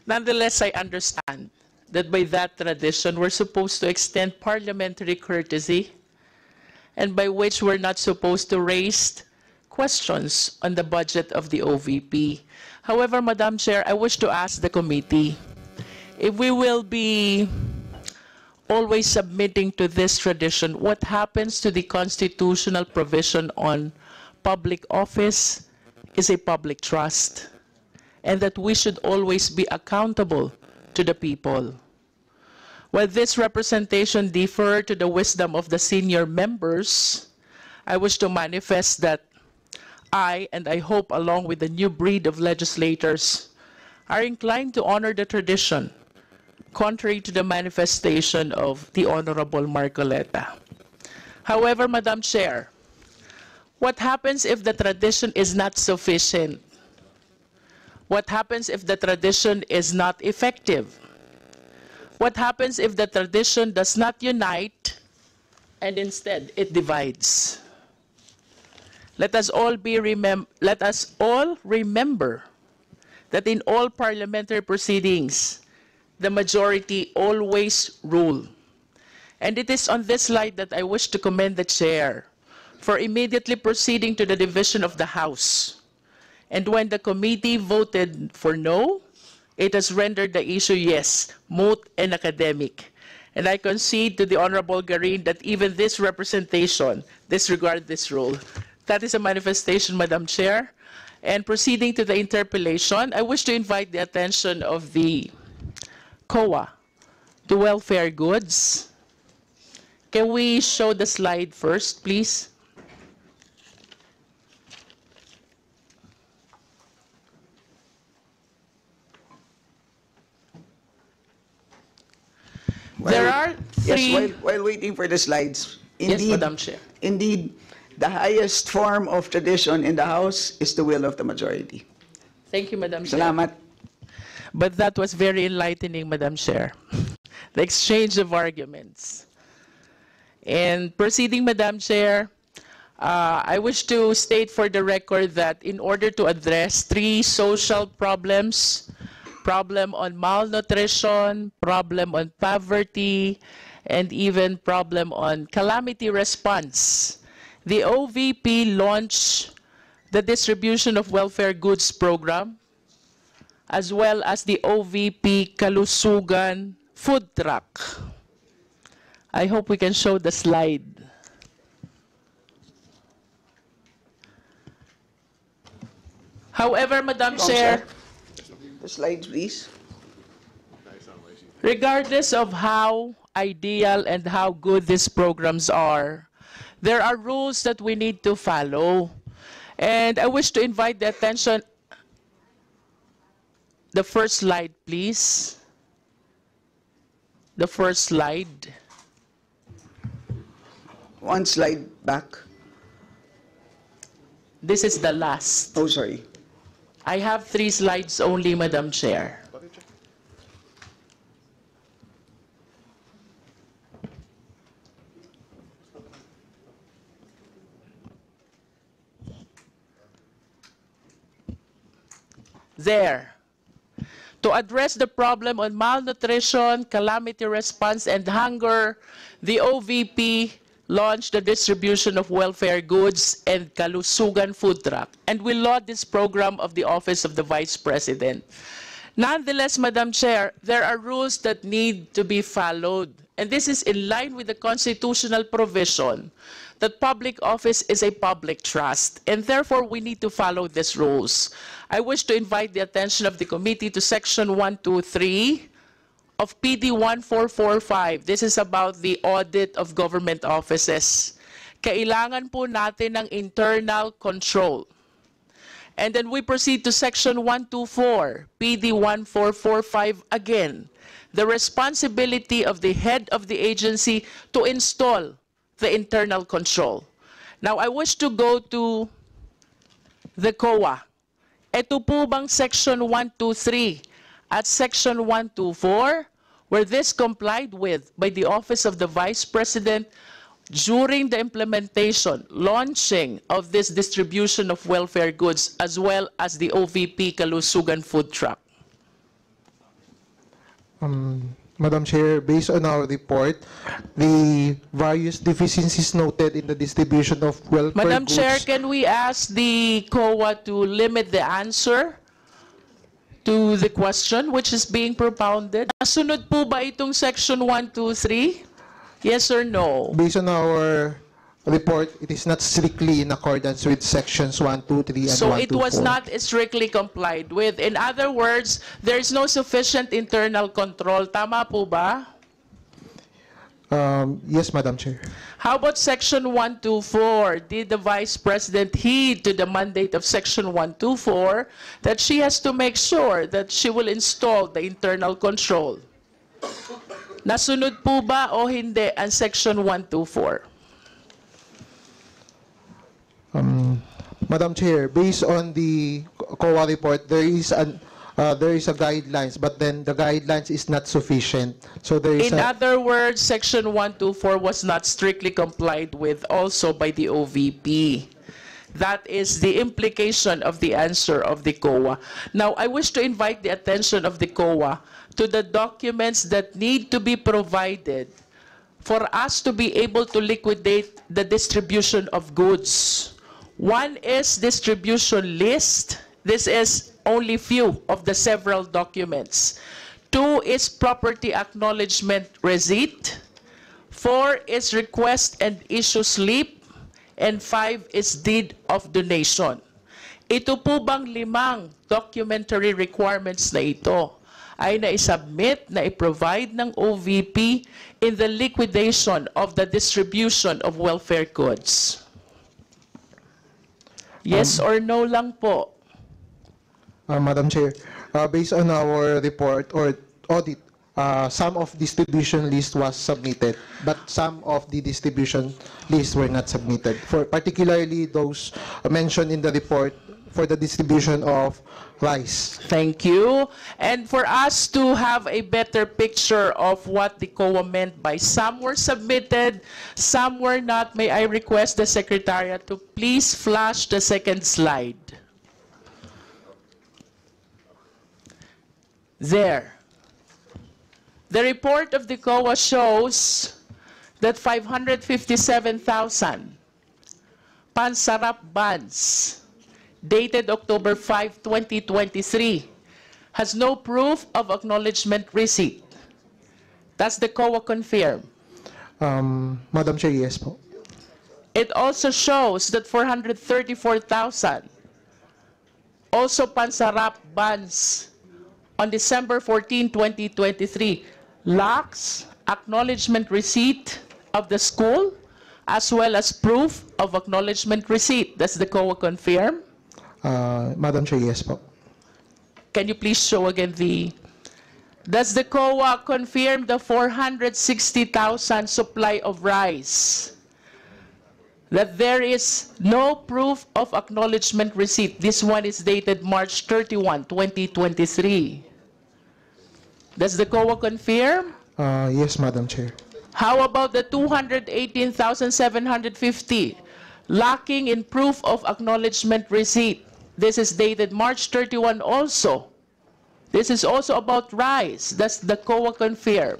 Nonetheless, I understand that by that tradition, we're supposed to extend parliamentary courtesy, and by which we're not supposed to raise questions on the budget of the OVP. However, Madam Chair, I wish to ask the committee if we will be always submitting to this tradition, what happens to the constitutional provision on public office is a public trust, and that we should always be accountable to the people. While this representation differs to the wisdom of the senior members, I wish to manifest that I, and I hope along with the new breed of legislators, are inclined to honor the tradition, contrary to the manifestation of the Honorable Marcoleta. However, Madam Chair, what happens if the tradition is not sufficient? What happens if the tradition is not effective? What happens if the tradition does not unite and instead it divides? Let us all remember that in all parliamentary proceedings, the majority always rule. And it is on this slide that I wish to commend the chair for immediately proceeding to the division of the House. And when the committee voted for no, it has rendered the issue yes, moot and academic. And I concede to the Honorable Garin that even this representation disregard this rule. That is a manifestation, Madam Chair. And proceeding to the interpellation, I wish to invite the attention of the COA to welfare goods. Can we show the slide first, please? There are three... Yes, while waiting for the slides. Indeed, yes, Madam Chair. Indeed, the highest form of tradition in the House is the will of the majority. Thank you, Madam Chair. Salamat. But that was very enlightening, Madam Chair. The exchange of arguments. And proceeding, Madam Chair, I wish to state for the record that in order to address three social problems, problem on malnutrition, problem on poverty, and even problem on calamity response, the OVP launched the distribution of welfare goods program, as well as the OVP Kalusugan food truck. I hope we can show the slide. However, Madam Chair, the slides, please. Regardless of how ideal and how good these programs are, there are rules that we need to follow. And I wish to invite the attention. The first slide, please. The first slide. One slide back. This is the last. Oh, sorry. I have 3 slides only, Madam Chair. There. To address the problem on malnutrition, calamity response, and hunger, the OVP launched the distribution of welfare goods and Kalusugan food truck, and we laud this program of the Office of the Vice President. Nonetheless, Madam Chair, there are rules that need to be followed, and this is in line with the constitutional provision that public office is a public trust, and therefore we need to follow these rules. I wish to invite the attention of the committee to Section 123 of PD 1445. This is about the audit of government offices. Kailangan po natin ng internal control. And then we proceed to Section 124, PD 1445 again. The responsibility of the head of the agency to install the internal control. Now, I wish to go to the COA. Ito po bang Section 123 at Section 124, were this complied with by the Office of the Vice President during the implementation, launching of this distribution of welfare goods, as well as the OVP Kalusugan food truck? Madam Chair, based on our report, the various deficiencies noted in the distribution of welfare Madam goods. Chair, can we ask the COA to limit the answer to the question which is being propounded? Nasunod po ba itong section 1, 2, 3? Yes or no? Based on our report, it is not strictly in accordance with sections 1, 2, 3, and So 1, it 2, was 4. not strictly complied with. In other words, there is no sufficient internal control. Tama po ba? Yes, Madam Chair. How about section 124? Did the Vice President heed to the mandate of section 124 that she has to make sure that she will install the internal control? Nasunod po ba o hindi ang section 124? Madam Chair, based on the COA report, there is a guidelines, but then the guidelines is not sufficient. So there is In other words, section 124 was not strictly complied with also by the OVP. That is the implication of the answer of the COA. Now, I wish to invite the attention of the COA to the documents that need to be provided for us to be able to liquidate the distribution of goods. One is distribution list. This is only few of the several documents. 2 is property acknowledgement receipt. 4 is request and issue slip. And 5 is deed of donation. Ito po bang 5 documentary requirements na ito ay na-submit, na-provide ng OVP in the liquidation of the distribution of welfare goods? Yes or no lang po? Madam Chair, based on our report or audit, some of distribution list was submitted, but some of the distribution lists were not submitted. For particularly those mentioned in the report for the distribution of rice. Thank you. And for us to have a better picture of what the COA meant by some were submitted, some were not, may I request the Secretariat to please flash the second slide. There. The report of the COA shows that 557,000 Pansarap buns dated October 5, 2023 has no proof of acknowledgement receipt. Does the COA confirm? Madam Chair, yes po. It also shows that 434,000 also Pansarap buns on December 14, 2023 lacks acknowledgement receipt of the school as well as proof of acknowledgement receipt. Does the COA confirm? Madam Chair, yes po. Can you please show again the... Does the COA confirm the 460,000 supply of rice? That there is no proof of acknowledgement receipt. This one is dated March 31, 2023. Does the COA confirm? Yes, Madam Chair. How about the 218,750 lacking in proof of acknowledgement receipt? This is dated March 31 also. This is also about rice. Does the COA confirm?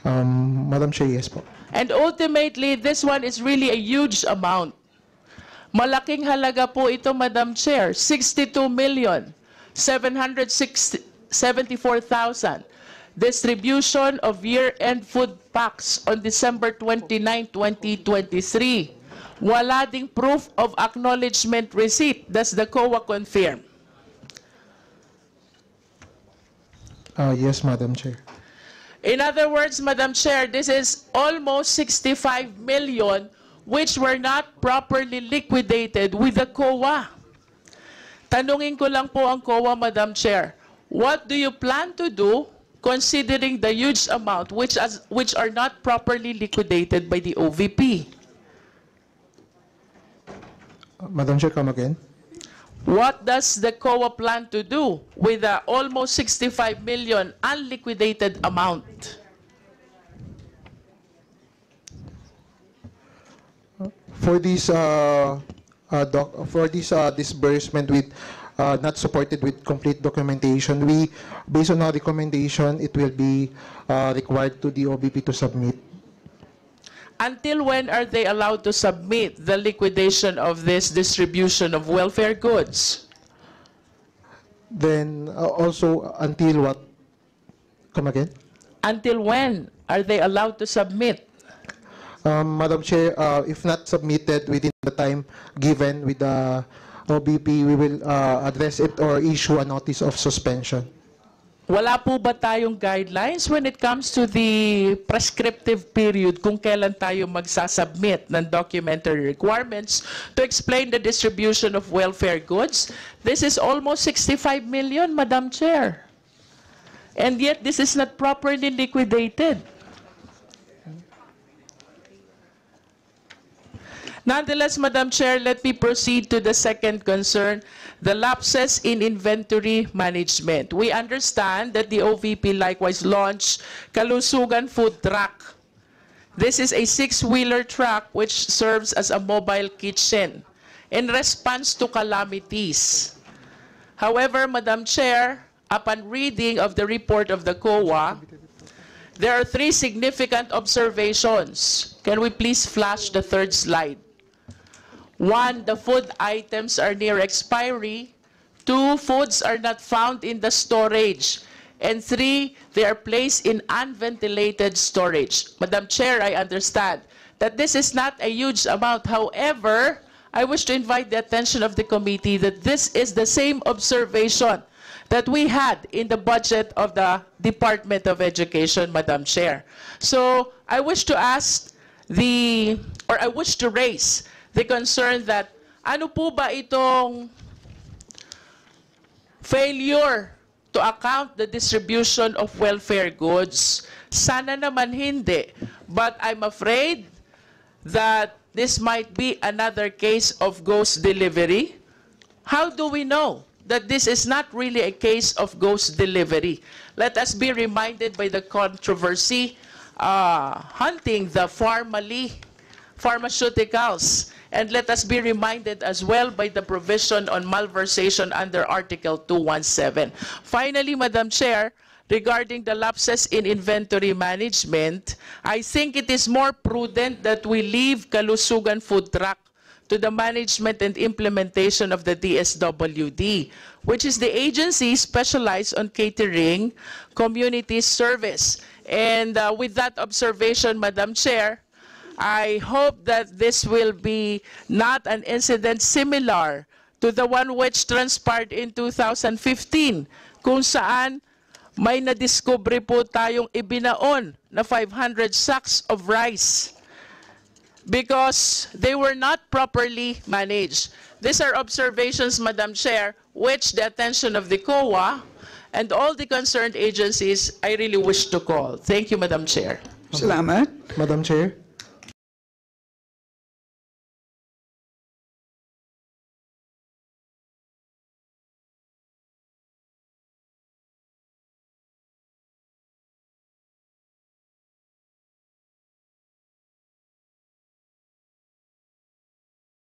Madam Chair, yes po. And ultimately, this one is really a huge amount. Malaking halaga po ito, Madam Chair. 62,774,000. Distribution of year-end food packs on December 29, 2023. Wala ding proof of acknowledgement receipt. Does the COA confirm? Yes, Madam Chair. In other words, Madam Chair, this is almost 65 million which were not properly liquidated with the COA. Tanungin ko lang po ang COA, Madam Chair, what do you plan to do considering the huge amount which are not properly liquidated by the OVP? Madam Chair, come again. What does the COA plan to do with the almost 65 million unliquidated amount? For this disbursement with not supported with complete documentation, we, based on our recommendation, it will be required to the OBP to submit. Until when are they allowed to submit the liquidation of this distribution of welfare goods? Then also until what? Come again? Until when are they allowed to submit? Madam Chair, if not submitted within the time given with the OBP, we will address it or issue a notice of suspension. Wala po ba tayong guidelines when it comes to the prescriptive period kung kailan tayo magsasubmit ng documentary requirements to explain the distribution of welfare goods? This is almost 65 million, Madam Chair. And yet this is not properly liquidated. Nonetheless, Madam Chair, let me proceed to the second concern, the lapses in inventory management. We understand that the OVP likewise launched Kalusugan Food Truck. This is a 6-wheeler truck which serves as a mobile kitchen in response to calamities. However, Madam Chair, upon reading of the report of the COA, there are 3 significant observations. Can we please flash the third slide? 1, the food items are near expiry. 2, foods are not found in the storage. And 3, they are placed in unventilated storage. Madam Chair, I understand that this is not a huge amount. However, I wish to invite the attention of the committee that this is the same observation that we had in the budget of the Department of Education, Madam Chair. So I wish to ask I wish to raise the concern that ano po ba itong failure to account the distribution of welfare goods? Sana naman hindi. But I'm afraid that this might be another case of ghost delivery. How do we know that this is not really a case of ghost delivery? Let us be reminded by the controversy hunting the pharmaceuticals. And let us be reminded as well by the provision on malversation under Article 217. Finally, Madam Chair, regarding the lapses in inventory management, I think it is more prudent that we leave Kalusugan Food Truck to the management and implementation of the DSWD, which is the agency specialized on catering community service. And with that observation, Madam Chair, I hope that this will be not an incident similar to the one which transpired in 2015, kung saan may nadiskubre po tayong ibinaon na 500 sacks of rice because they were not properly managed. These are observations, Madam Chair, which the attention of the COA and all the concerned agencies I really wish to call. Thank you, Madam Chair. Salamat. Madam Chair?